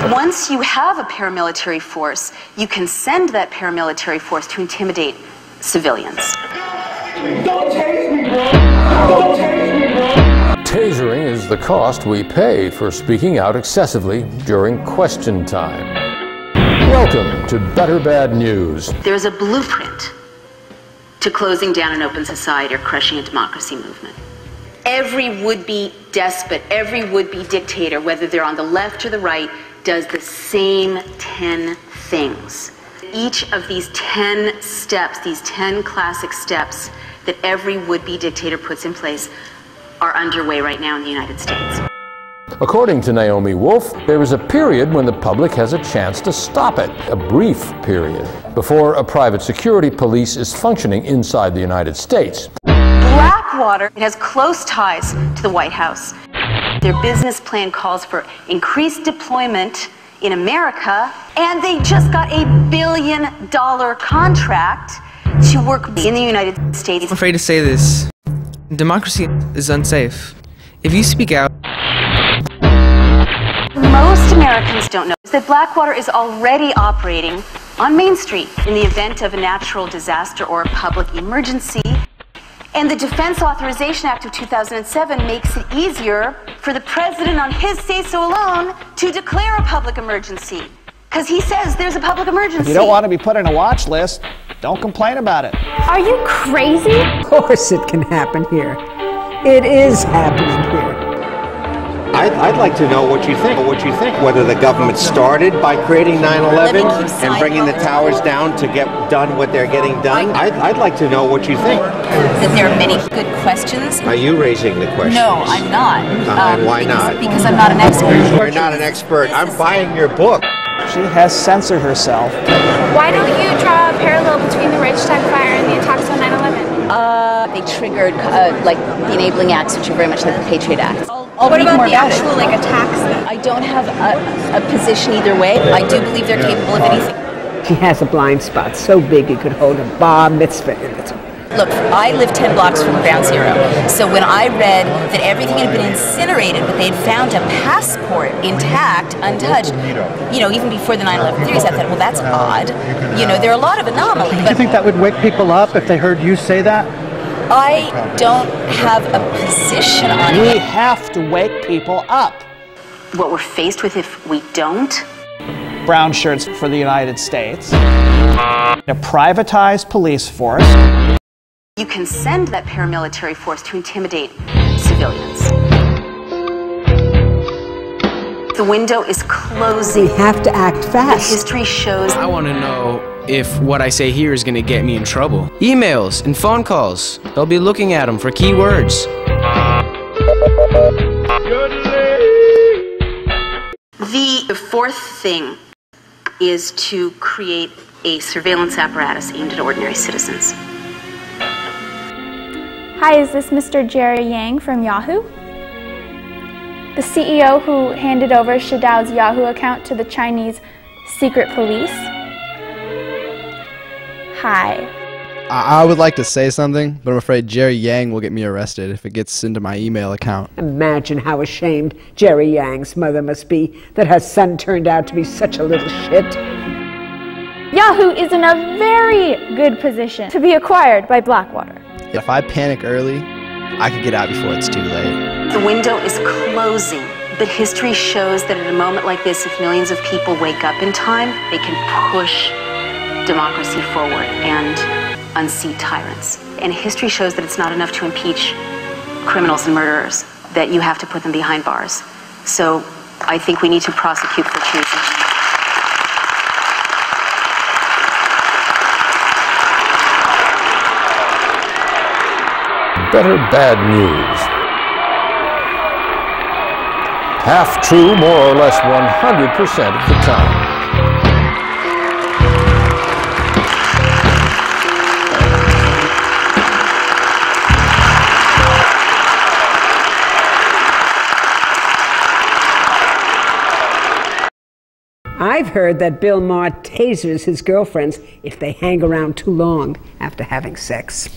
But once you have a paramilitary force, you can send that paramilitary force to intimidate civilians. Don't tase me, bro! Don't tase me, bro! Tasering is the cost we pay for speaking out excessively during question time. Welcome to Better Bad News. There's a blueprint to closing down an open society or crushing a democracy movement. Every would-be despot, every would-be dictator, whether they're on the left or the right, does the same 10 things. Each of these 10 steps, these 10 classic steps that every would-be dictator puts in place are underway right now in the United States. According to Naomi Wolf, there is a period when the public has a chance to stop it, a brief period, before a private security police is functioning inside the United States. Blackwater has close ties to the White House. Their business plan calls for increased deployment in America, and they just got a $1 billion contract to work in the United States. I'm afraid to say this. Democracy is unsafe. If you speak out... Most Americans don't know that Blackwater is already operating on Main Street in the event of a natural disaster or a public emergency. And the Defense Authorization Act of 2007 makes it easier for the president on his say-so alone to declare a public emergency. Because he says there's a public emergency. If you don't want to be put on a watch list, don't complain about it. Are you crazy? Of course it can happen here. It is happening here. I'd like to know what you think. Whether the government started by creating 9/11 and bringing the towers down to get done what they're getting done. I'd like to know what you think. That there are many good questions. Are you raising the questions? No, I'm not. And why not? Because I'm not an expert. You're not an expert. I'm buying your book. She has censored herself. Why don't you draw a parallel between the Reichstag fire and the attacks on 9/11? They triggered like the enabling acts, which are very much like the Patriot Act. What about the actual attacks then? I don't have a position either way. I do believe they're capable of anything. He has a blind spot so big he could hold a bar mitzvah in it. Look, I live 10 blocks from Ground Zero. So when I read that everything had been incinerated, but they'd found a passport intact, untouched, you know, even before the 9/11 theories, I thought, well, that's odd. You know, there are a lot of anomalies. Do you think that would wake people up if they heard you say that? I don't have a position on it. We have to wake people up. What we're faced with if we don't? Brown shirts for the United States. A privatized police force. You can send that paramilitary force to intimidate civilians. The window is closing. We have to act fast. History shows. I want to know if what I say here is going to get me in trouble. Emails and phone calls. They'll be looking at them for keywords. The fourth thing is to create a surveillance apparatus aimed at ordinary citizens. Hi, is this Mr. Jerry Yang from Yahoo? The CEO who handed over Shadows Yahoo account to the Chinese secret police? Hi. I would like to say something, but I'm afraid Jerry Yang will get me arrested if it gets into my email account. Imagine how ashamed Jerry Yang's mother must be that her son turned out to be such a little shit. Yahoo is in a very good position to be acquired by Blackwater. If I panic early, I could get out before it's too late. The window is closing, but history shows that at a moment like this, if millions of people wake up in time, they can push democracy forward and unseat tyrants. And history shows that it's not enough to impeach criminals and murderers, that you have to put them behind bars. So I think we need to prosecute for treason. Better Bad News. Half true, more or less 100% of the time. I've heard that Bill Maher tasers his girlfriends if they hang around too long after having sex.